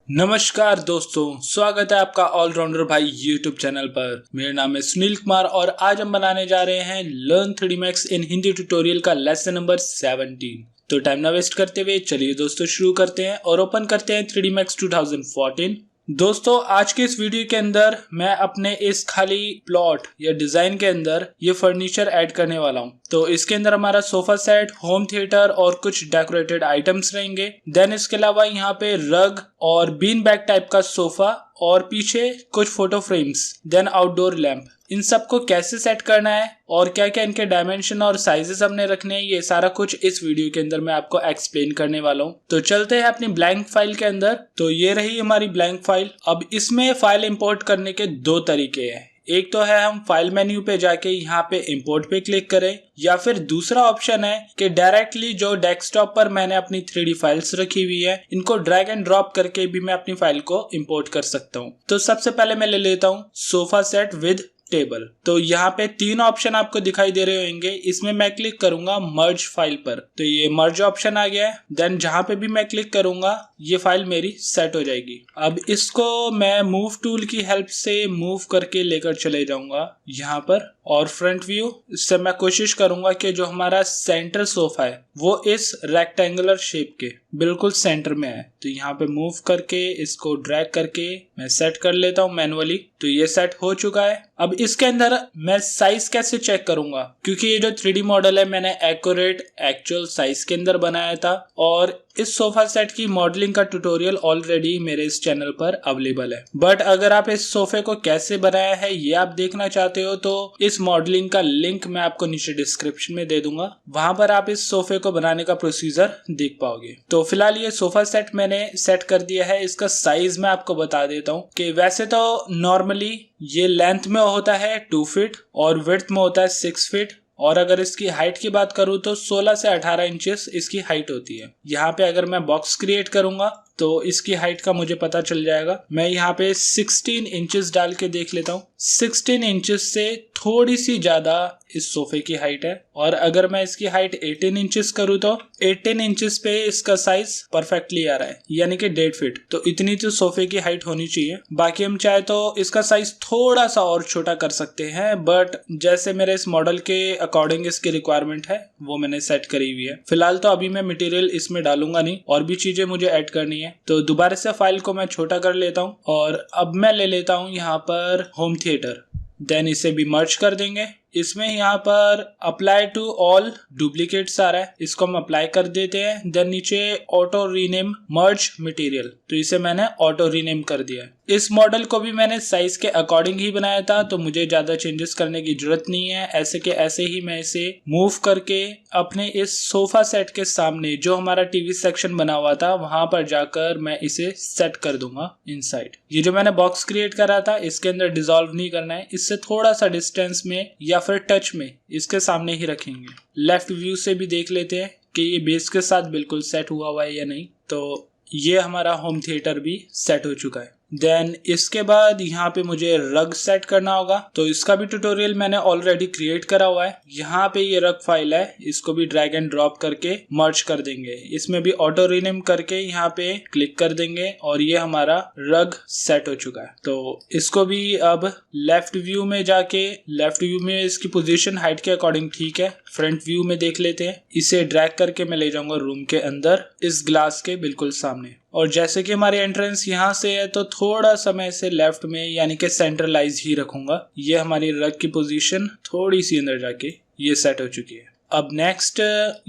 नमस्कार दोस्तों, स्वागत है आपका ऑलराउंडर भाई यूट्यूब चैनल पर। मेरा नाम है सुनील कुमार और आज हम बनाने जा रहे हैं लर्न 3D Max इन हिंदी ट्यूटोरियल का लेसन नंबर 17। तो टाइम ना वेस्ट करते हुए चलिए दोस्तों शुरू करते हैं और ओपन करते हैं 3D Max 2014। दोस्तों आज के इस वीडियो के अंदर मैं अपने इस खाली प्लॉट या डिजाइन के अंदर ये फर्नीचर ऐड करने वाला हूँ। तो इसके अंदर हमारा सोफा सेट, होम थिएटर और कुछ डेकोरेटेड आइटम्स रहेंगे। देन इसके अलावा यहाँ पे रग और बीन बैग टाइप का सोफा और पीछे कुछ photo frames, then outdoor lamp. इन सबको कैसे सेट करना है और क्या क्या इनके डायमेंशन और साइजेस हमने रखने हैं, ये सारा कुछ इस वीडियो के अंदर मैं आपको एक्सप्लेन करने वाला हूँ। तो चलते हैं अपनी ब्लैंक फाइल के अंदर। तो ये रही हमारी ब्लैंक फाइल। अब इसमें फाइल इंपोर्ट करने के दो तरीके हैं। एक तो है हम फाइल मेन्यू पे जाके यहाँ पे इंपोर्ट पे क्लिक करें, या फिर दूसरा ऑप्शन है कि डायरेक्टली जो डेस्कटॉप पर मैंने अपनी 3D फाइल्स रखी हुई है इनको ड्रैग एंड ड्रॉप करके भी मैं अपनी फाइल को इंपोर्ट कर सकता हूँ। तो सबसे पहले मैं ले लेता हूँ सोफा सेट विद टेबल। तो यहाँ पे तीन ऑप्शन आपको दिखाई दे रहे होंगे। इसमें मैं क्लिक करूंगा मर्ज फाइल पर, तो ये मर्ज ऑप्शन आ गया है। देन जहां पे भी मैं क्लिक करूंगा ये फाइल मेरी सेट हो जाएगी। अब इसको मैं मूव टूल की हेल्प से मूव करके लेकर चले जाऊंगा यहाँ पर, और फ्रंट व्यू इससे मैं कोशिश करूंगा कि जो हमारा सेंटर सोफा है वो इस रेक्टेंगुलर शेप के बिल्कुल सेंटर में है। तो यहाँ पे मूव करके इसको ड्रैग करके मैं सेट कर लेता हूँ मैनुअली। तो ये सेट हो चुका है। अब इसके अंदर मैं साइज कैसे चेक करूंगा, क्योंकि ये जो 3D मॉडल है मैंने एक्यूरेट एक्चुअल साइज के अंदर बनाया था, और इस सोफा सेट की मॉडलिंग का ट्यूटोरियल ऑलरेडी मेरे इस चैनल पर अवेलेबल है। बट अगर आप इस सोफे को कैसे बनाया है ये आप देखना चाहते हो तो इस मॉडलिंग का लिंक मैं आपको नीचे डिस्क्रिप्शन में दे दूंगा, वहां पर आप इस सोफे को बनाने का प्रोसीजर देख पाओगे। तो फिलहाल ये सोफा सेट मैंने सेट कर दिया है। इसका साइज मैं आपको बता देता हूँ कि वैसे तो नॉर्मली ये लेंथ में होता है 2 फीट और विड्थ में होता है 6 फीट, और अगर इसकी हाइट की बात करूं तो 16 से 18 इंचेस इसकी हाइट होती है। यहाँ पे अगर मैं बॉक्स क्रिएट करूंगा तो इसकी हाइट का मुझे पता चल जाएगा। मैं यहाँ पे 16 इंचेस डाल के देख लेता हूँ। 16 इंचेस से थोड़ी सी ज्यादा इस सोफे की हाइट है, और अगर मैं इसकी हाइट 18 इंचेस करूँ तो 18 इंचेस पे इसका साइज परफेक्टली आ रहा है, यानी कि 1.5 फीट। तो इतनी तो सोफे की हाइट होनी चाहिए। बाकी हम चाहे तो इसका साइज थोड़ा सा और छोटा कर सकते हैं, बट जैसे मेरे इस मॉडल के अकॉर्डिंग इसकी रिक्वायरमेंट है वो मैंने सेट करी हुई है। फिलहाल तो अभी मैं मटेरियल इसमें डालूंगा नहीं, और भी चीजें मुझे ऐड करनी है। तो दोबारा से फाइल को मैं छोटा कर लेता हूँ, और अब मैं ले लेता हूँ यहाँ पर होम थिएटर। देन इसे भी मर्ज कर देंगे। इसमें यहाँ पर अप्लाई टू ऑल डुप्लीकेट्स आ रहा है, इसको हम अप्लाई कर देते हैं। देन नीचे ऑटो रीनेम मर्ज मटेरियल, तो इसे मैंने ऑटो रीनेम कर दिया है। इस मॉडल को भी मैंने साइज के अकॉर्डिंग ही बनाया था, तो मुझे ज्यादा चेंजेस करने की जरूरत नहीं है। ऐसे के ऐसे ही मैं इसे मूव करके अपने इस सोफा सेट के सामने जो हमारा टीवी सेक्शन बना हुआ था वहां पर जाकर मैं इसे सेट कर दूंगा इनसाइड। ये जो मैंने बॉक्स क्रिएट करा था इसके अंदर डिसॉल्व नहीं करना है, इससे थोड़ा सा डिस्टेंस में या फिर टच में इसके सामने ही रखेंगे। लेफ्ट व्यू से भी देख लेते हैं कि ये बेस के साथ बिल्कुल सेट हुआ है या नहीं। तो ये हमारा होम थिएटर भी सेट हो चुका है। देन इसके बाद यहाँ पे मुझे रग सेट करना होगा, तो इसका भी ट्यूटोरियल मैंने ऑलरेडी क्रिएट करा हुआ है। यहाँ पे ये रग फाइल है, इसको भी ड्रैग एंड ड्रॉप करके मर्ज कर देंगे। इसमें भी ऑटो रीनेम करके यहाँ पे क्लिक कर देंगे, और ये हमारा रग सेट हो चुका है। तो इसको भी अब लेफ्ट व्यू में जाके, लेफ्ट व्यू में इसकी पोजीशन हाइट के अकॉर्डिंग ठीक है। फ्रंट व्यू में देख लेते हैं। इसे ड्रैग करके मैं ले जाऊंगा रूम के अंदर इस ग्लास के बिल्कुल सामने, और जैसे कि हमारी एंट्रेंस यहाँ से है तो थोड़ा सा मैं इसे लेफ्ट में यानी कि सेंट्रलाइज ही रखूंगा। ये हमारी रग की पोजीशन थोड़ी सी अंदर जाके ये सेट हो चुकी है। अब नेक्स्ट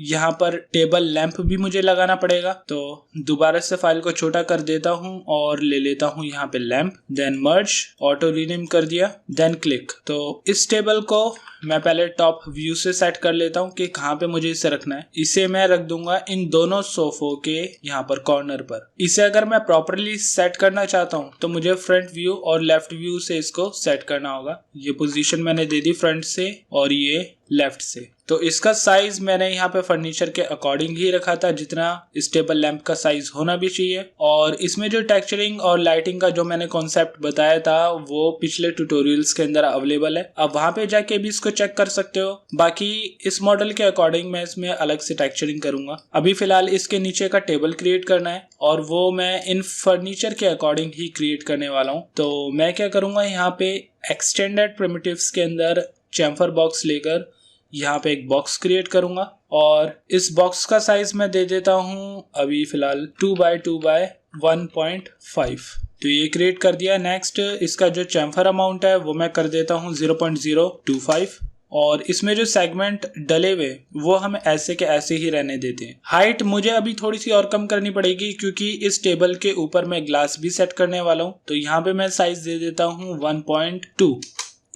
यहाँ पर टेबल लैंप भी मुझे लगाना पड़ेगा, तो दोबारा से फाइल को छोटा कर देता हूँ और ले लेता हूँ यहाँ पे लैंप। देन मर्ज, ऑटो रीनेम कर दिया, देन क्लिक। तो इस टेबल को मैं पहले टॉप व्यू से सेट कर लेता हूँ कि कहाँ पे मुझे इसे रखना है। इसे मैं रख दूंगा इन दोनों सोफों के यहाँ पर कॉर्नर पर। इसे अगर मैं प्रॉपरली सेट करना चाहता हूँ तो मुझे फ्रंट व्यू और लेफ्ट व्यू से इसको सेट करना होगा। ये पोजीशन मैंने दे दी फ्रंट से, और ये लेफ्ट से। तो इसका साइज मैंने यहाँ पे फर्नीचर के अकॉर्डिंग ही रखा था, जितना इस टेबल लैंप का साइज होना भी चाहिए। और इसमें जो टेक्सचरिंग और लाइटिंग का जो मैंने कॉन्सेप्ट बताया था वो पिछले ट्यूटोरियल्स के अंदर अवेलेबल है, आप वहां पे जाके भी इसको चेक कर सकते हो। बाकी इस मॉडल के अकॉर्डिंग मैं इसमें अलग से टेक्सचरिंग करूंगा। अभी फिलहाल इसके नीचे का टेबल क्रिएट करना है और वो मैं इन फर्नीचर के अकॉर्डिंग ही क्रिएट करने वाला हूँ। तो मैं क्या करूंगा, यहाँ पे एक्सटेंडेड प्रिमिटिव्स के अंदर चैम्फर बॉक्स लेकर यहाँ पे एक बॉक्स क्रिएट करूंगा और इस बॉक्स का साइज मैं दे देता हूँ अभी फिलहाल 2x2x1.5। तो ये क्रिएट कर दिया। नेक्स्ट इसका जो चैम्फर अमाउंट है वो मैं कर देता हूँ 0.025 और इसमें जो सेगमेंट डले हुए वो हम ऐसे के ऐसे ही रहने देते हैं। हाइट मुझे अभी थोड़ी सी और कम करनी पड़ेगी क्योंकि इस टेबल के ऊपर मैं ग्लास भी सेट करने वाला हूँ। तो यहाँ पे मैं साइज दे देता हूँ 1.2।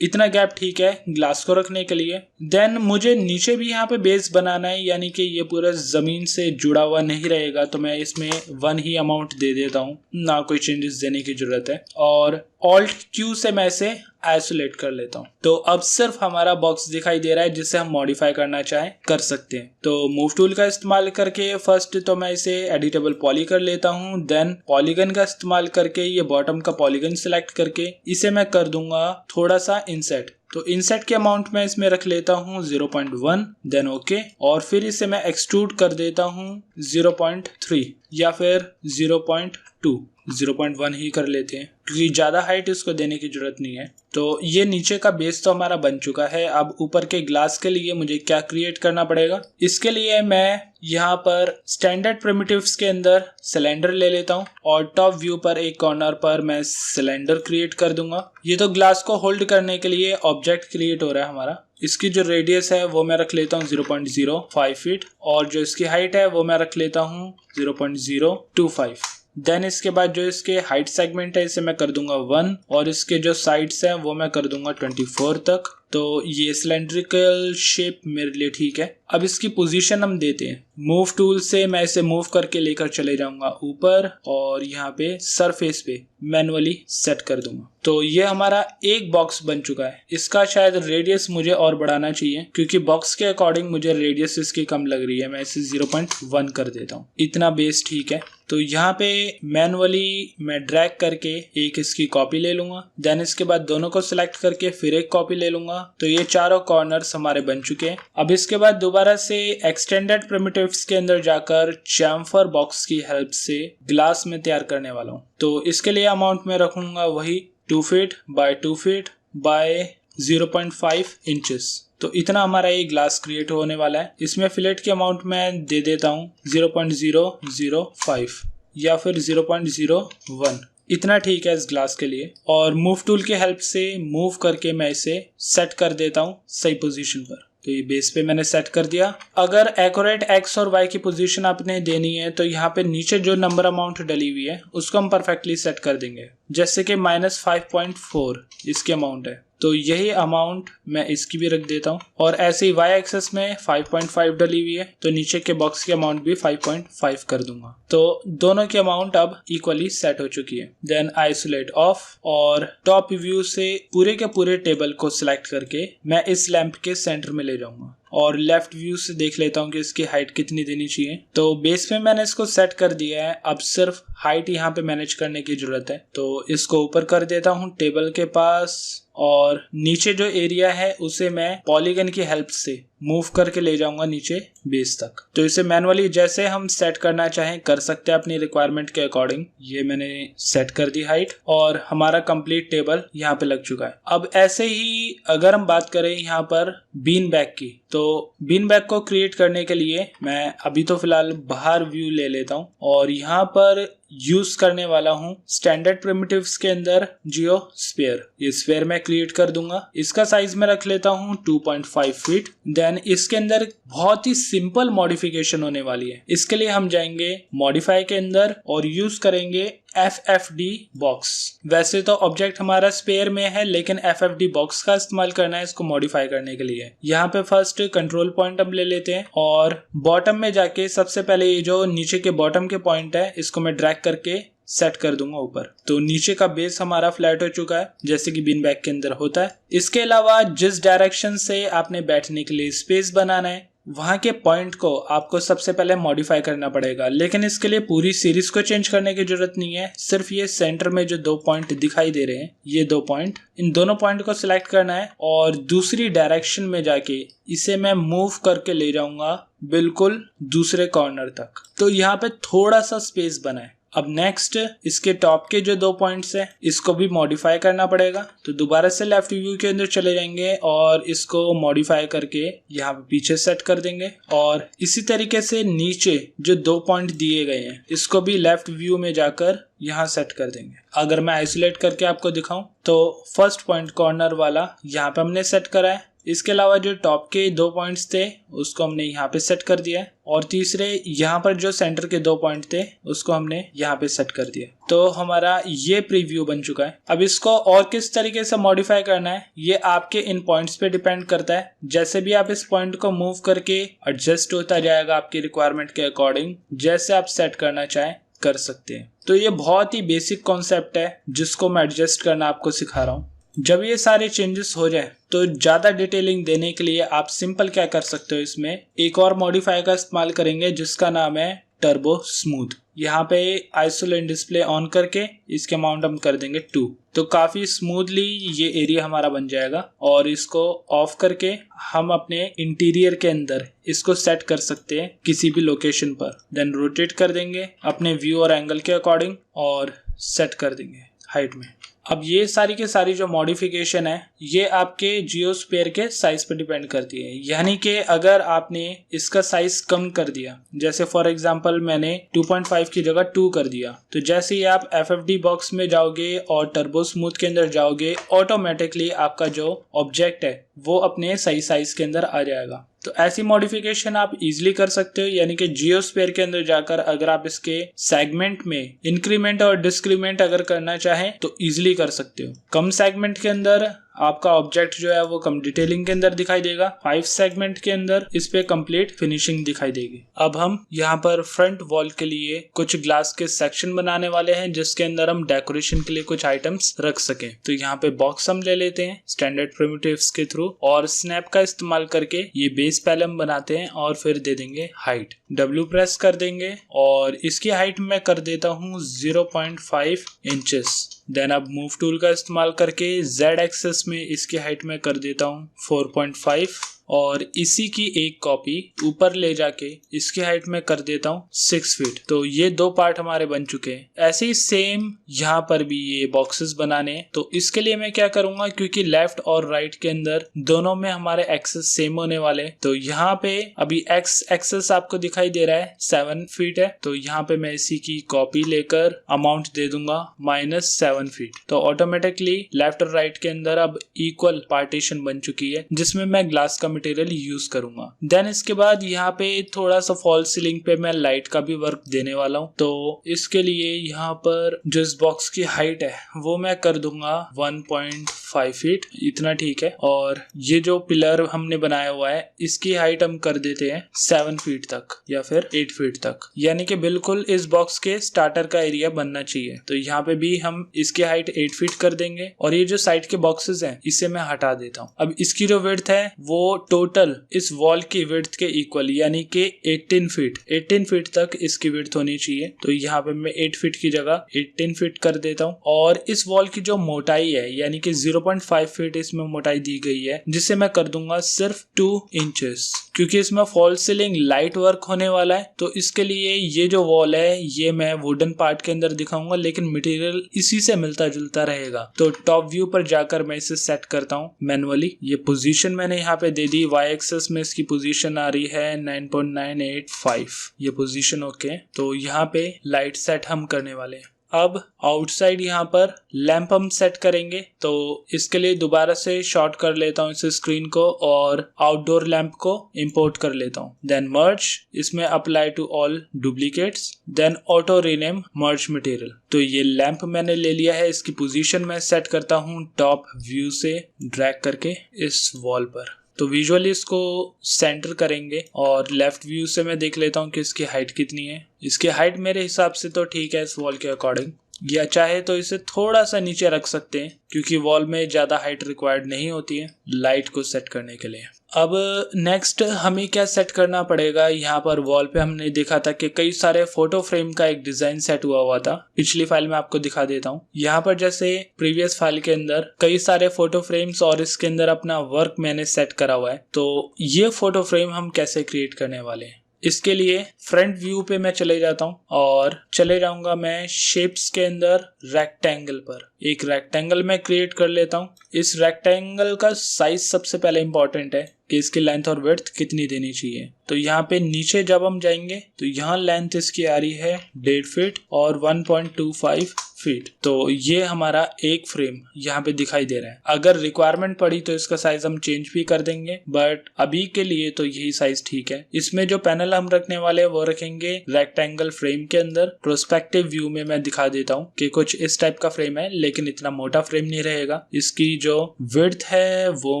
इतना गैप ठीक है ग्लास को रखने के लिए। देन मुझे नीचे भी यहाँ पे बेस बनाना है, यानी कि ये पूरा जमीन से जुड़ा हुआ नहीं रहेगा, तो मैं इसमें 1 ही अमाउंट दे देता हूँ, ना कोई चेंजेस देने की जरूरत है। और Alt Q से मैं इसे आइसोलेट कर लेता हूँ। तो अब सिर्फ हमारा बॉक्स दिखाई दे रहा है जिसे हम मॉडिफाई करना चाहें कर सकते हैं। तो मूव टूल का इस्तेमाल करके फर्स्ट तो मैं इसे एडिटेबल पॉली कर लेता हूँ। देन पॉलीगन का इस्तेमाल करके ये बॉटम का पॉलीगन सिलेक्ट करके इसे मैं कर दूंगा थोड़ा सा इंसेट। तो इंसेट के अमाउंट में इसमें रख लेता हूँ 0.1। देन ओके और फिर इसे मैं एक्सट्रूड कर देता हूँ 0.3 या फिर 0.2। 0.1 ही कर लेते हैं क्योंकि ज्यादा हाइट इसको देने की जरूरत नहीं है। तो ये नीचे का बेस तो हमारा बन चुका है। अब ऊपर के ग्लास के लिए मुझे क्या क्रिएट करना पड़ेगा, इसके लिए मैं यहाँ पर स्टैंडर्ड प्रिमिटिव्स के अंदर सिलेंडर ले लेता हूँ और टॉप व्यू पर एक कॉर्नर पर मैं सिलेंडर क्रिएट कर दूंगा। ये तो ग्लास को होल्ड करने के लिए ऑब्जेक्ट क्रिएट हो रहा है हमारा। इसकी जो रेडियस है वो मैं रख लेता हूँ 0.05 फीट और जो इसकी हाइट है वो मैं रख लेता हूँ 0.025। देन इसके बाद जो इसके हाइट सेगमेंट है इसे मैं कर दूंगा 1 और इसके जो साइड्स हैं वो मैं कर दूंगा 24 तक। तो ये सिलेंड्रिकल शेप मेरे लिए ठीक है। अब इसकी पोजीशन हम देते हैं। मूव टूल से मैं इसे मूव करके लेकर चले जाऊंगा ऊपर और यहाँ पे सरफेस पे मैनुअली सेट कर दूंगा। तो ये हमारा एक बॉक्स बन चुका है। इसका शायद रेडियस मुझे और बढ़ाना चाहिए क्योंकि बॉक्स के अकॉर्डिंग मुझे रेडियस इसकी कम लग रही है। मैं इसे 0.1 कर देता हूँ। इतना बेस ठीक है। तो यहाँ पे मैनुअली मैं ड्रैग करके एक इसकी कॉपी ले लूंगा। देन इसके बाद दोनों को सिलेक्ट करके फिर एक कॉपी ले लूंगा। तो ये चारों कॉर्नर्स हमारे बन चुके हैं। अब इसके बाद दोबारा से एक्सटेंडेड प्रिमिटिव्स के अंदर जाकर चैम्फर बॉक्स की हेल्प से ग्लास में तैयार करने वाला हूँ। तो इसके लिए अमाउंट में रखूंगा वही 2 feet by 2 feet by 0.5 inches. तो इतना हमारा ये ग्लास क्रिएट होने वाला है। इसमें फिलेट की अमाउंट मैं दे देता हूँ 0.005 या फिर 0.01। इतना ठीक है इस ग्लास के लिए। और मूव टूल की हेल्प से मूव करके मैं इसे सेट कर देता हूँ सही पोजीशन पर। तो ये बेस पे मैंने सेट कर दिया। अगर एक्यूरेट एक्स और वाई की पोजीशन आपने देनी है तो यहाँ पे नीचे जो नंबर अमाउंट डली हुई है उसको हम परफेक्टली सेट कर देंगे। जैसे कि -5.4 इसकी अमाउंट है तो यही अमाउंट मैं इसकी भी रख देता हूँ। और ऐसे ही वाई एक्सेस में 5.5 डली हुई है तो नीचे के बॉक्स की अमाउंट भी 5.5 कर दूंगा। तो दोनों की अमाउंट अब इक्वली सेट हो चुकी है। देन आइसोलेट ऑफ और टॉप व्यू से पूरे के पूरे टेबल को सिलेक्ट करके मैं इस लैंप के सेंटर में ले जाऊंगा और लेफ्ट व्यू से देख लेता हूँ कि इसकी हाइट कितनी देनी चाहिए। तो बेस पे मैंने इसको सेट कर दिया है। अब सिर्फ हाइट यहाँ पे मैनेज करने की जरूरत है। तो इसको ऊपर कर देता हूँ टेबल के पास और नीचे जो एरिया है उसे मैं पॉलीगन की हेल्प से मूव करके ले जाऊंगा नीचे बेस तक। तो इसे मैनुअली जैसे हम सेट करना चाहें कर सकते हैं अपनी रिक्वायरमेंट के अकॉर्डिंग। ये मैंने सेट कर दी हाइट और हमारा कंप्लीट टेबल यहाँ पे लग चुका है। अब ऐसे ही अगर हम बात करें यहाँ पर बीन बैग की, तो बीन बैग को क्रिएट करने के लिए मैं अभी तो फिलहाल बाहर व्यू ले लेता हूँ और यहाँ पर यूज करने वाला हूँ स्टैंडर्ड प्रिमिटिव्स के अंदर जियो स्फीयर। ये स्फीयर मैं क्रिएट कर दूंगा। इसका साइज में रख लेता हूँ 2.5 फीट। देन इसके अंदर बहुत ही सिंपल मॉडिफिकेशन होने वाली है। इसके लिए हम जाएंगे मॉडिफाई के अंदर और यूज करेंगे FFD बॉक्स। वैसे तो ऑब्जेक्ट हमारा स्पेयर में है लेकिन FFD बॉक्स का इस्तेमाल करना है इसको मॉडिफाई करने के लिए। यहाँ पे फर्स्ट कंट्रोल पॉइंट हम ले लेते हैं और बॉटम में जाके सबसे पहले ये जो नीचे के बॉटम के पॉइंट है इसको मैं ड्रैग करके सेट कर दूंगा ऊपर। तो नीचे का बेस हमारा फ्लैट हो चुका है जैसे कि बीन बैग के अंदर होता है। इसके अलावा जिस डायरेक्शन से आपने बैठने के लिए स्पेस बनाना है वहां के पॉइंट को आपको सबसे पहले मॉडिफाई करना पड़ेगा, लेकिन इसके लिए पूरी सीरीज को चेंज करने की जरूरत नहीं है। सिर्फ ये सेंटर में जो 2 पॉइंट दिखाई दे रहे हैं, ये 2 पॉइंट, इन दोनों पॉइंट को सिलेक्ट करना है और दूसरी डायरेक्शन में जाके इसे मैं मूव करके ले जाऊंगा बिल्कुल दूसरे कॉर्नर तक। तो यहाँ पे थोड़ा सा स्पेस बना है। अब नेक्स्ट इसके टॉप के जो 2 पॉइंट्स हैं इसको भी मॉडिफाई करना पड़ेगा। तो दोबारा से लेफ्ट व्यू के अंदर चले जाएंगे और इसको मॉडिफाई करके यहाँ पे पीछे सेट कर देंगे। और इसी तरीके से नीचे जो 2 पॉइंट दिए गए हैं इसको भी लेफ्ट व्यू में जाकर यहाँ सेट कर देंगे। अगर मैं आइसोलेट करके आपको दिखाऊं तो फर्स्ट पॉइंट कॉर्नर वाला यहाँ पे हमने सेट करा है। इसके अलावा जो टॉप के 2 पॉइंट्स थे उसको हमने यहाँ पे सेट कर दिया है और तीसरे यहाँ पर जो सेंटर के 2 पॉइंट थे उसको हमने यहाँ पे सेट कर दिया। तो हमारा ये प्रीव्यू बन चुका है। अब इसको और किस तरीके से मॉडिफाई करना है ये आपके इन पॉइंट्स पे डिपेंड करता है। जैसे भी आप इस पॉइंट को मूव करके एडजस्ट होता जाएगा आपकी रिक्वायरमेंट के अकॉर्डिंग, जैसे आप सेट करना चाहें कर सकते हैं। तो ये बहुत ही बेसिक कॉन्सेप्ट है जिसको मैं एडजस्ट करना आपको सिखा रहा हूँ। जब ये सारे चेंजेस हो जाए तो ज्यादा डिटेलिंग देने के लिए आप सिंपल क्या कर सकते हो, इसमें एक और मॉडिफायर का इस्तेमाल करेंगे जिसका नाम है टर्बो स्मूथ। यहाँ पे आइसोलेट डिस्प्ले ऑन करके इसके अमाउंट हम कर देंगे 2। तो काफी स्मूथली ये एरिया हमारा बन जाएगा और इसको ऑफ करके हम अपने इंटीरियर के अंदर इसको सेट कर सकते हैं किसी भी लोकेशन पर। देन रोटेट कर देंगे अपने व्यू और एंगल के अकॉर्डिंग और सेट कर देंगे हाइट में। अब ये सारी के सारी जो मॉडिफिकेशन है ये आपके जियोस्फीयर के साइज पर डिपेंड करती है। यानी कि अगर आपने इसका साइज कम कर दिया, जैसे फॉर एग्जांपल मैंने 2.5 की जगह 2 कर दिया, तो जैसे ही आप FFD बॉक्स में जाओगे और टर्बो स्मूथ के अंदर जाओगे ऑटोमेटिकली आपका जो ऑब्जेक्ट है वो अपने सही साइज के अंदर आ जाएगा। तो ऐसी मॉडिफिकेशन आप इजीली कर सकते हो। यानी कि जियोस्फीयर के अंदर जाकर अगर आप इसके सेगमेंट में इंक्रीमेंट और डिस्क्रीमेंट अगर करना चाहें तो इजीली कर सकते हो। कम सेगमेंट के अंदर आपका ऑब्जेक्ट जो है वो कम डिटेलिंग के अंदर दिखाई देगा, 5 सेगमेंट के अंदर इस पे कंप्लीट फिनिशिंग दिखाई देगी। अब हम यहाँ पर फ्रंट वॉल के लिए कुछ ग्लास के सेक्शन बनाने वाले हैं जिसके अंदर हम डेकोरेशन के लिए कुछ आइटम्स रख सकें। तो यहाँ पे बॉक्स हम ले लेते हैं स्टैंडर्ड प्रिमिटिव्स के थ्रू और स्नैप का इस्तेमाल करके ये बेस पहले हम बनाते हैं और फिर दे देंगे हाइट। W प्रेस कर देंगे और इसकी हाइट मैं कर देता हूँ 0.5 इंचेस। देन अब मूव टूल का इस्तेमाल करके Z एक्सेस में इसकी हाइट में कर देता हूँ 4.5 और इसी की एक कॉपी ऊपर ले जाके इसकी हाइट में कर देता हूँ 6 फीट। तो ये 2 पार्ट हमारे बन चुके हैं। ऐसे ही सेम यहाँ पर भी ये बॉक्सेस बनाने हैं। तो इसके लिए मैं क्या करूंगा, क्योंकि लेफ्ट और राइट के अंदर दोनों में हमारे एक्सेस सेम होने वाले, तो यहाँ पे अभी एक्स एक्सेस आपको दिखाई दे रहा है 7 फीट है। तो यहाँ पे मैं इसी की कॉपी लेकर अमाउंट दे दूंगा -7 फीट। तो ऑटोमेटिकली लेफ्ट और राइट के अंदर अब इक्वल पार्टीशन बन चुकी है जिसमें मैं ग्लास का मटेरियल यूज करूंगा। देन इसके बाद यहाँ पे थोड़ा सा फॉल सीलिंग पे मैं लाइट का भी वर्क देने वाला हूँ। तो इसके लिए यहाँ पर जो इस बॉक्स की हाइट है वो मैं कर दूंगा 1.5 फीट, इतना ठीक है। और ये जो पिलर हमने बनाया हुआ है इसकी हाइट हम कर देते हैं 7 फीट तक या फिर 8 फीट तक, यानी कि बिल्कुल इस बॉक्स के स्टार्टर का एरिया बनना चाहिए। तो यहाँ पे भी हम इसकी हाइट 8 फीट कर देंगे और ये जो साइड के बॉक्सेस हैं इसे मैं हटा देता हूँ। अब इसकी जो विड्थ है वो टोटल इस वॉल की विड्थ के इक्वल, यानी कि 18 फीट तक इसकी विड्थ होनी चाहिए। तो यहाँ पे मैं 8 फीट की जगह 18 फीट कर देता हूँ। और इस वॉल की जो मोटाई है यानी कि 0.5 फीट इसमें मोटाई दी गई है जिसे मैं कर दूंगा सिर्फ 2 इंचेस, क्योंकि इसमें फॉल सीलिंग लाइट वर्क होने वाला है। तो इसके लिए ये जो वॉल है ये मैं वुडन पार्ट के अंदर दिखाऊंगा लेकिन मटेरियल इसी से मिलता जुलता रहेगा। तो टॉप व्यू पर जाकर मैं इसे सेट करता हूँ मैनुअली। ये पोजीशन मैंने यहाँ पे दे दी, Y एक्सेस में इसकी पोजीशन आ रही है 9.985, ये पोजीशन ओके। तो यहाँ पे लाइट सेट हम करने वाले हैं। अब आउटसाइड यहाँ पर लैंप हम सेट करेंगे। तो इसके लिए दोबारा से शॉर्ट कर लेता हूँ इस स्क्रीन को और आउटडोर लैंप को इंपोर्ट कर लेता हूँ। देन मर्ज, इसमें apply to all duplicates, then auto rename merge material. तो ये लैंप मैंने ले लिया है, इसकी पोजीशन मैं सेट करता हूँ टॉप व्यू से ड्रैग करके इस वॉल पर। तो विजुअली इसको सेंटर करेंगे और लेफ्ट व्यू से मैं देख लेता हूँ कि इसकी हाइट कितनी है। इसकी हाइट मेरे हिसाब से तो ठीक है इस वॉल के अकॉर्डिंग, या चाहे तो इसे थोड़ा सा नीचे रख सकते हैं क्योंकि वॉल में ज़्यादा हाइट रिक्वायर्ड नहीं होती है लाइट को सेट करने के लिए। अब नेक्स्ट हमें क्या सेट करना पड़ेगा, यहाँ पर वॉल पे हमने देखा था कि कई सारे फोटो फ्रेम का एक डिजाइन सेट हुआ था। पिछली फाइल में आपको दिखा देता हूँ। यहाँ पर जैसे प्रीवियस फाइल के अंदर कई सारे फोटो फ्रेम्स और इसके अंदर अपना वर्क मैंने सेट करा हुआ है। तो ये फोटो फ्रेम हम कैसे क्रिएट करने वाले हैं, इसके लिए फ्रंट व्यू पे मैं चले जाता हूँ और चले जाऊंगा मैं शेप्स के अंदर रेक्टेंगल पर। एक रेक्टेंगल मैं क्रिएट कर लेता हूँ। इस रेक्टेंगल का साइज सबसे पहले इंपॉर्टेंट है कि इसकी लेंथ और विड्थ कितनी देनी चाहिए। तो यहाँ पे नीचे जब हम जाएंगे तो यहाँ लेंथ इसकी आ रही है 1.5 फीट और 1.25 फीट। तो ये हमारा एक फ्रेम यहाँ पे दिखाई दे रहा है। अगर रिक्वायरमेंट पड़ी तो इसका साइज हम चेंज भी कर देंगे, बट अभी के लिए तो यही साइज ठीक है। इसमें जो पैनल हम रखने वाले हैं वो रखेंगे रेक्टेंगल फ्रेम के अंदर। प्रोस्पेक्टिव व्यू में मैं दिखा देता हूँ कि कुछ इस टाइप का फ्रेम है, लेकिन इतना मोटा फ्रेम नहीं रहेगा। इसकी जो विड्थ है वो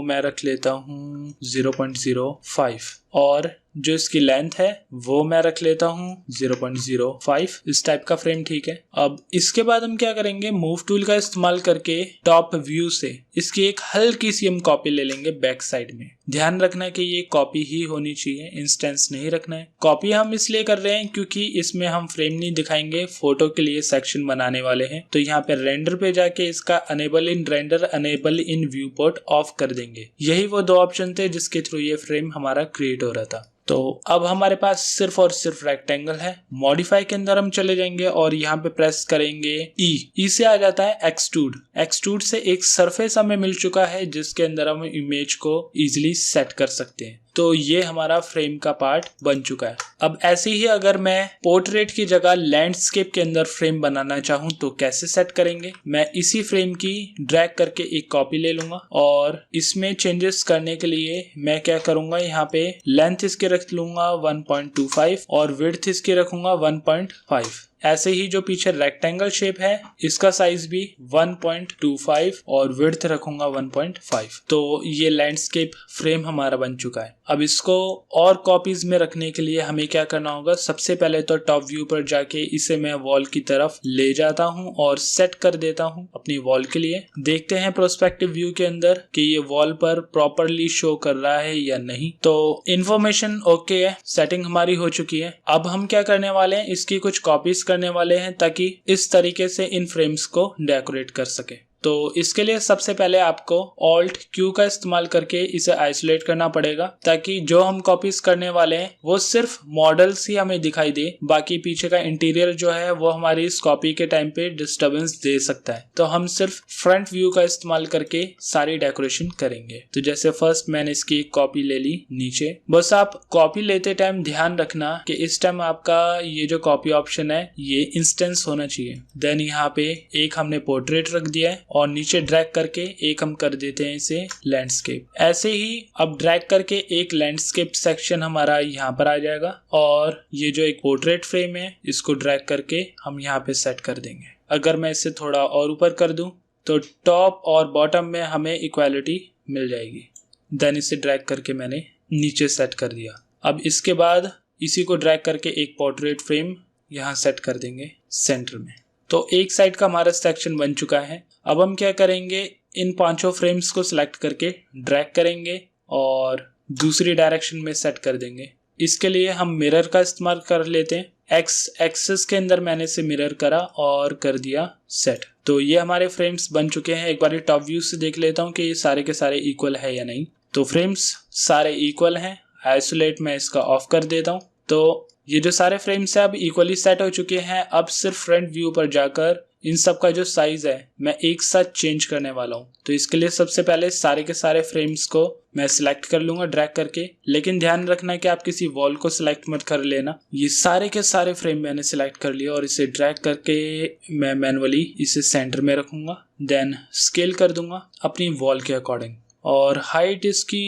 मैं रख लेता हूँ 0.05 और जो इसकी लेंथ है वो मैं रख लेता हूँ 0.05। इस टाइप का फ्रेम ठीक है। अब इसके बाद हम क्या करेंगे, मूव टूल का इस्तेमाल करके टॉप व्यू से इसकी एक हल्की सी हम कॉपी ले लेंगे बैक साइड में। ध्यान रखना है कि ये कॉपी ही होनी चाहिए, इंस्टेंस नहीं रखना है। कॉपी हम इसलिए कर रहे हैं क्योंकि इसमें हम फ्रेम नहीं दिखाएंगे, फोटो के लिए सेक्शन बनाने वाले हैं। तो यहाँ पे रेंडर पे जाके इसका enable in render, enable in viewport off कर देंगे। यही वो दो ऑप्शन थे जिसके थ्रू ये फ्रेम हमारा क्रिएट हो रहा था। तो अब हमारे पास सिर्फ और सिर्फ रेक्टेंगल है। मॉडिफाई के अंदर हम चले जाएंगे और यहाँ पे प्रेस करेंगे ई से आ जाता है एक्सट्रूड। एक्सट्रूड से एक सरफेस हमें मिल चुका है जिसके अंदर हम इमेज को इजीली सेट कर सकते हैं। तो ये हमारा फ्रेम का पार्ट बन चुका है। अब ऐसे ही अगर मैं पोर्ट्रेट की जगह लैंडस्केप के अंदर फ्रेम बनाना चाहूँ तो कैसे सेट करेंगे, मैं इसी फ्रेम की ड्रैग करके एक कॉपी ले लूंगा और इसमें चेंजेस करने के लिए मैं क्या करूंगा, यहाँ पे लेंथ इसकी रख लूंगा 1.25 और विड्थ इसकी रखूंगा 1.5। ऐसे ही जो पीछे रेक्टेंगल शेप है इसका साइज भी 1.25 और विड्थ रखूंगा 1.5। तो ये लैंडस्केप फ्रेम हमारा बन चुका है। अब इसको और कॉपीज में रखने के लिए हमें क्या करना होगा, सबसे पहले तो टॉप व्यू पर जाके इसे मैं वॉल की तरफ ले जाता हूँ और सेट कर देता हूँ अपनी वॉल के लिए। देखते हैं प्रोस्पेक्टिव व्यू के अंदर कि ये वॉल पर प्रॉपरली शो कर रहा है या नहीं। तो इन्फॉर्मेशन ओके है, सेटिंग हमारी हो चुकी है। अब हम क्या करने वाले हैं, इसकी कुछ कॉपीज करने वाले हैं ताकि इस तरीके से इन फ्रेम्स को डेकोरेट कर सके। तो इसके लिए सबसे पहले आपको Alt Q का इस्तेमाल करके इसे आइसोलेट करना पड़ेगा ताकि जो हम कॉपीज करने वाले हैं वो सिर्फ मॉडल्स ही हमें दिखाई दे, बाकी पीछे का इंटीरियर जो है वो हमारी इस कॉपी के टाइम पे डिस्टर्बेंस दे सकता है। तो हम सिर्फ फ्रंट व्यू का इस्तेमाल करके सारी डेकोरेशन करेंगे। तो जैसे फर्स्ट मैंने इसकी एक कॉपी ले ली नीचे। बस आप कॉपी लेते टाइम ध्यान रखना कि इस टाइम आपका ये जो कॉपी ऑप्शन है ये इंस्टेंस होना चाहिए। देन यहाँ पे एक हमने पोर्ट्रेट रख दिया है और नीचे ड्रैग करके एक हम कर देते हैं इसे लैंडस्केप। ऐसे ही अब ड्रैग करके एक लैंडस्केप सेक्शन हमारा यहाँ पर आ जाएगा और ये जो एक पोर्ट्रेट फ्रेम है इसको ड्रैग करके हम यहाँ पे सेट कर देंगे। अगर मैं इसे थोड़ा और ऊपर कर दूं तो टॉप और बॉटम में हमें इक्वालिटी मिल जाएगी। देन इसे ड्रैग करके मैंने नीचे सेट कर दिया। अब इसके बाद इसी को ड्रैग करके एक पोर्ट्रेट फ्रेम यहाँ सेट कर देंगे सेंटर में। तो एक साइड का हमारा सेक्शन बन चुका है। अब हम क्या करेंगे, इन पांचों फ्रेम्स को सिलेक्ट करके ड्रैग करेंगे और दूसरी डायरेक्शन में सेट कर देंगे। इसके लिए हम मिरर का इस्तेमाल कर लेते हैं। एक्स एक्सिस के अंदर मैंने इसे मिरर करा और कर दिया सेट। तो ये हमारे फ्रेम्स बन चुके हैं। एक बार टॉप व्यू से देख लेता हूँ कि ये सारे के सारे इक्वल है या नहीं। तो फ्रेम्स सारे इक्वल हैं। आइसोलेट मैं इसका ऑफ कर देता हूँ। तो ये जो सारे फ्रेम्स है अब इक्वली सेट हो चुके हैं। अब सिर्फ फ्रंट व्यू पर जाकर इन सब का जो साइज है मैं एक साथ चेंज करने वाला हूँ। तो इसके लिए सबसे पहले सारे के सारे फ्रेम्स को मैं सिलेक्ट कर लूंगा ड्रैग करके। लेकिन ध्यान रखना कि आप किसी वॉल को सिलेक्ट मत कर लेना। ये सारे के सारे फ्रेम मैंने सिलेक्ट कर लिया और इसे ड्रैग करके मैं मैनुअली इसे सेंटर में रखूंगा। देन स्केल कर दूंगा अपनी वॉल के अकॉर्डिंग और हाइट इसकी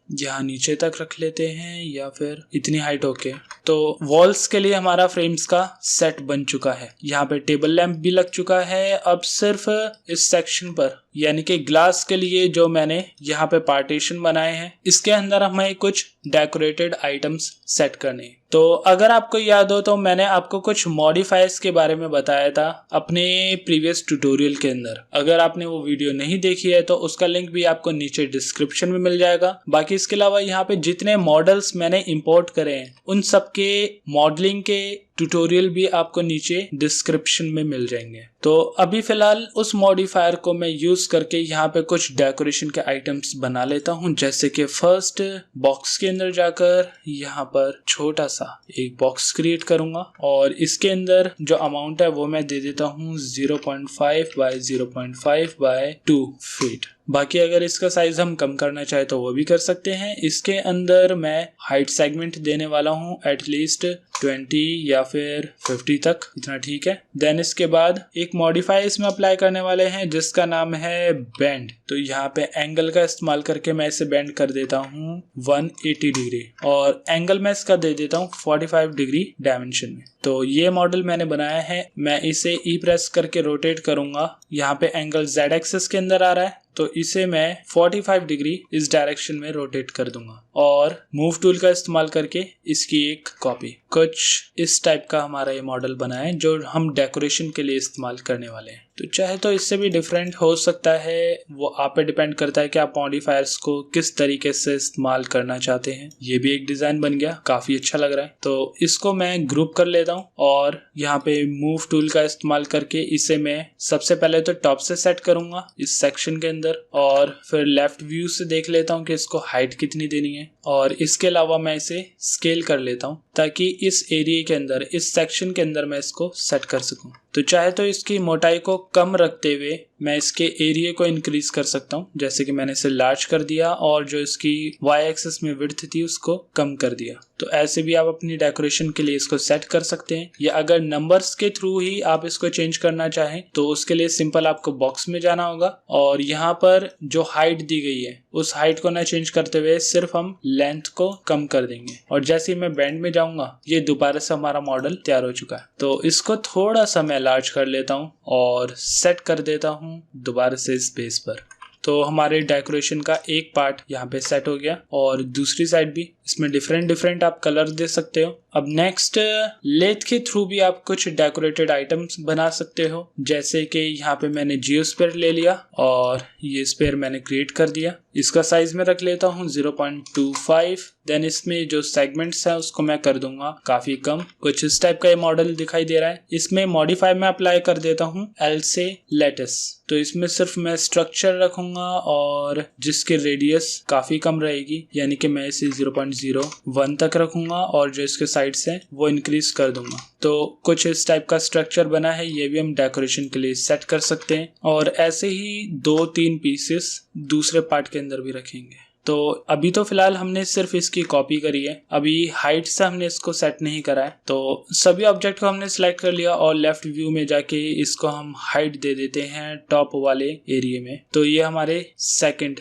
यहाँ नीचे तक रख लेते हैं या फिर इतनी हाइट। ओके, तो वॉल्स के लिए हमारा फ्रेम्स का सेट बन चुका है। यहाँ पे टेबल लैंप भी लग चुका है। अब सिर्फ इस सेक्शन पर यानी कि ग्लास के लिए जो मैंने यहाँ पे पार्टीशन बनाए हैं, इसके अंदर हमें कुछ डेकोरेटेड आइटम्स सेट करने हैं। तो अगर आपको याद हो तो मैंने आपको कुछ मॉडिफायर्स के बारे में बताया था अपने प्रीवियस ट्यूटोरियल के अंदर। अगर आपने वो वीडियो नहीं देखी है तो उसका लिंक भी आपको नीचे डिस्क्रिप्शन में मिल जाएगा। बाकी इसके अलावा यहाँ पे जितने मॉडल्स मैंने इंपोर्ट करे हैं उन सबके मॉडलिंग के ट्यूटोरियल भी आपको नीचे डिस्क्रिप्शन में मिल जाएंगे। तो अभी फिलहाल उस मॉडिफायर को मैं यूज करके यहाँ पे कुछ डेकोरेशन के आइटम्स बना लेता हूँ। जैसे कि फर्स्ट बॉक्स के अंदर जाकर यहाँ पर छोटा सा एक बॉक्स क्रिएट करूंगा और इसके अंदर जो अमाउंट है वो मैं दे देता हूँ 0.5 बाय 0.5 बाय 2 फीट। बाकी अगर इसका साइज हम कम करना चाहे तो वो भी कर सकते हैं। इसके अंदर मैं हाइट सेगमेंट देने वाला हूँ एटलीस्ट 20 या फिर 50 तक, इतना ठीक है। देन इसके बाद एक मॉडिफायर इसमें अप्लाई करने वाले हैं जिसका नाम है बेंड। तो यहाँ पे एंगल का इस्तेमाल करके मैं इसे बेंड कर देता हूँ 180 डिग्री और एंगल मैं इसका दे देता हूँ 45 डिग्री डायमेंशन में। तो ये मॉडल मैंने बनाया है। मैं इसे ई प्रेस करके रोटेट करूंगा। यहाँ पे एंगल Z एक्सिस के अंदर आ रहा है तो इसे मैं 45 डिग्री इस डायरेक्शन में रोटेट कर दूंगा और मूव टूल का इस्तेमाल करके इसकी एक कॉपी कुछ इस टाइप का हमारा ये मॉडल बना है जो हम डेकोरेशन के लिए इस्तेमाल करने वाले हैं। तो चाहे तो इससे भी डिफरेंट हो सकता है, वो आप पे डिपेंड करता है कि आप मॉडिफायर्स को किस तरीके से इस्तेमाल करना चाहते हैं। ये भी एक डिजाइन बन गया, काफी अच्छा लग रहा है। तो इसको मैं ग्रुप कर लेता हूँ और यहाँ पे मूव टूल का इस्तेमाल करके इसे मैं सबसे पहले तो टॉप से सेट करूंगा इस सेक्शन के अंदर और फिर लेफ्ट व्यू से देख लेता हूँ कि इसको हाइट कितनी देनी है और इसके अलावा मैं इसे स्केल कर लेता हूँ ताकि इस एरिया के अंदर, इस सेक्शन के अंदर मैं इसको सेट कर सकूं। तो चाहे तो इसकी मोटाई को कम रखते हुए मैं इसके एरिया को इंक्रीज कर सकता हूं, जैसे कि मैंने इसे लार्ज कर दिया और जो इसकी वाई एक्सिस में विड्थ थी उसको कम कर दिया। तो ऐसे भी आप अपनी डेकोरेशन के लिए इसको सेट कर सकते हैं या अगर नंबर्स के थ्रू ही आप इसको चेंज करना चाहें तो उसके लिए सिंपल आपको बॉक्स में जाना होगा और यहाँ पर जो हाइट दी गई है उस हाइट को ना चेंज करते हुए सिर्फ हम लेंथ को कम कर देंगे और जैसे ही मैं बेंड में जाऊंगा ये दोबारा से हमारा मॉडल तैयार हो चुका है। तो इसको थोड़ा सा मैं लार्ज कर लेता हूँ और सेट कर देता हूँ दोबारा से इस बेस पर। तो हमारे डेकोरेशन का एक पार्ट यहाँ पे सेट हो गया और दूसरी साइड भी। इसमें डिफरेंट आप कलर दे सकते हो। अब नेक्स्ट लेथ के थ्रू भी आप कुछ डेकोरेटेड आइटम्स बना सकते हो, जैसे कि यहाँ पे मैंने जियोस्फीयर ले लिया और ये स्फीयर मैंने क्रिएट कर दिया। इसका साइज में रख लेता हूँ 0.25। देन इसमें जो सेगमेंट्स है उसको मैं कर दूंगा काफी कम। कुछ इस टाइप का ये मॉडल दिखाई दे रहा है। इसमें मॉडिफाई में अप्लाई कर देता हूँ L से लेटिस। तो इसमें सिर्फ मैं स्ट्रक्चर रखूंगा और जिसकी रेडियस काफी कम रहेगी, यानी कि मैं इसे 0.01 तक रखूंगा और जो इसके साइड्स हैं वो इंक्रीज कर दूंगा। तो कुछ इस टाइप का स्ट्रक्चर बना है, ये भी हम डेकोरेशन के लिए सेट कर सकते हैं और ऐसे ही 2-3 पीसेस दूसरे पार्ट के अंदर भी रखेंगे। तो अभी तो फिलहाल हमने सिर्फ इसकी कॉपी करी है, अभी हाइट से हमने इसको सेट नहीं करा है। तो सभी ऑब्जेक्ट को हमने सिलेक्ट कर लिया और लेफ्ट व्यू में जाके इसको हम हाइट दे देते हैं टॉप वाले एरिया में। तो ये हमारे सेकंड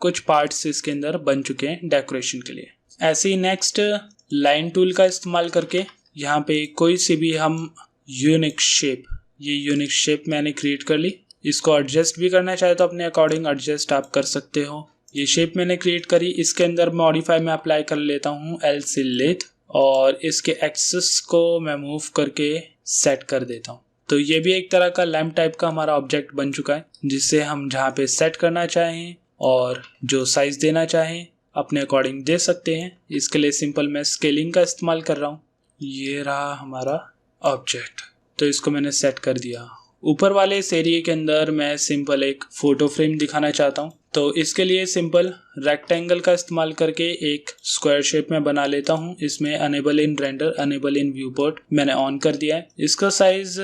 कुछ पार्ट्स इसके अंदर बन चुके हैं डेकोरेशन के लिए। ऐसे ही नेक्स्ट लाइन टूल का इस्तेमाल करके यहाँ पे कोई सी भी हम यूनिक शेप, ये यूनिक शेप मैंने क्रिएट कर ली। इसको एडजस्ट भी करना चाहे तो अपने अकॉर्डिंग एडजस्ट आप कर सकते हो। ये शेप मैंने क्रिएट करी, इसके अंदर मॉडिफाई में अप्लाई कर लेता हूँ L से लेथ और इसके एक्सिस को मैं मूव करके सेट कर देता हूँ। तो ये भी एक तरह का लैंप टाइप का हमारा ऑब्जेक्ट बन चुका है, जिससे हम जहाँ पे सेट करना चाहें और जो साइज देना चाहें अपने अकॉर्डिंग दे सकते हैं। इसके लिए सिंपल मैं स्केलिंग का इस्तेमाल कर रहा हूँ। ये रहा हमारा ऑब्जेक्ट, तो इसको मैंने सेट कर दिया। ऊपर वाले इस एरिया के अंदर मैं सिंपल एक फोटो फ्रेम दिखाना चाहता हूँ, तो इसके लिए सिंपल रेक्टेंगल का इस्तेमाल करके एक स्क्वायर शेप में बना लेता हूँ। इसमें enable in render, enable in viewport मैंने ऑन कर दिया है। इसका साइज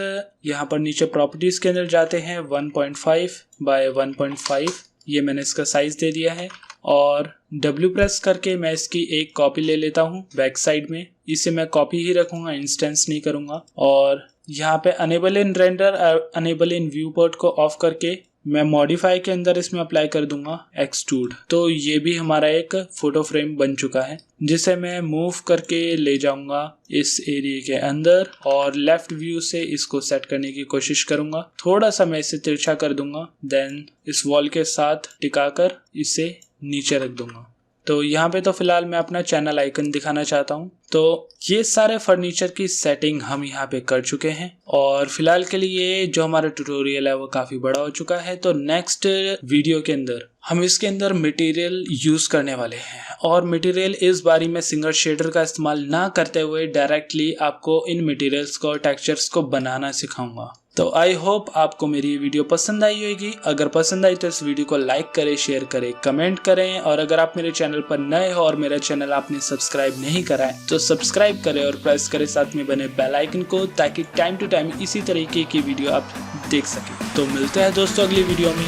यहाँ पर नीचे प्रॉपर्टीज के अंदर जाते हैं 1.5 बाय 1.5, ये मैंने इसका साइज दे दिया है और W प्रेस करके मैं इसकी एक कॉपी ले लेता हूँ बैक साइड में। इसे मैं कॉपी ही रखूंगा, इंस्टेंस नहीं करूंगा। और यहाँ पे enable in render, enable in viewport को ऑफ करके मैं मॉडिफाई के अंदर इसमें अप्लाई कर दूंगा एक्सट्रूड। तो ये भी हमारा एक फोटो फ्रेम बन चुका है, जिसे मैं मूव करके ले जाऊंगा इस एरिया के अंदर और लेफ्ट व्यू से इसको सेट करने की कोशिश करूंगा। थोड़ा सा मैं इसे तिरछा कर दूंगा, देन इस वॉल के साथ टिकाकर इसे नीचे रख दूंगा। तो यहाँ पे तो फिलहाल मैं अपना चैनल आइकन दिखाना चाहता हूँ। तो ये सारे फर्नीचर की सेटिंग हम यहाँ पे कर चुके हैं और फिलहाल के लिए जो हमारा ट्यूटोरियल है वो काफी बड़ा हो चुका है। तो नेक्स्ट वीडियो के अंदर हम इसके अंदर मटेरियल यूज करने वाले हैं और मटेरियल इस बारी में सिंगल शेडर का इस्तेमाल ना करते हुए डायरेक्टली आपको इन मटेरियल्स को, टेक्सचर्स को बनाना सिखाऊंगा। तो आई होप आपको मेरी ये वीडियो पसंद आई होगी। अगर पसंद आई तो इस वीडियो को लाइक करें, शेयर करें, कमेंट करें और अगर आप मेरे चैनल पर नए हो और मेरा चैनल आपने सब्सक्राइब नहीं करा है तो सब्सक्राइब करें और प्रेस करें साथ में बने बेल आइकन को, ताकि टाइम टू टाइम इसी तरीके की वीडियो आप देख सकें। तो मिलते हैं दोस्तों अगली वीडियो में।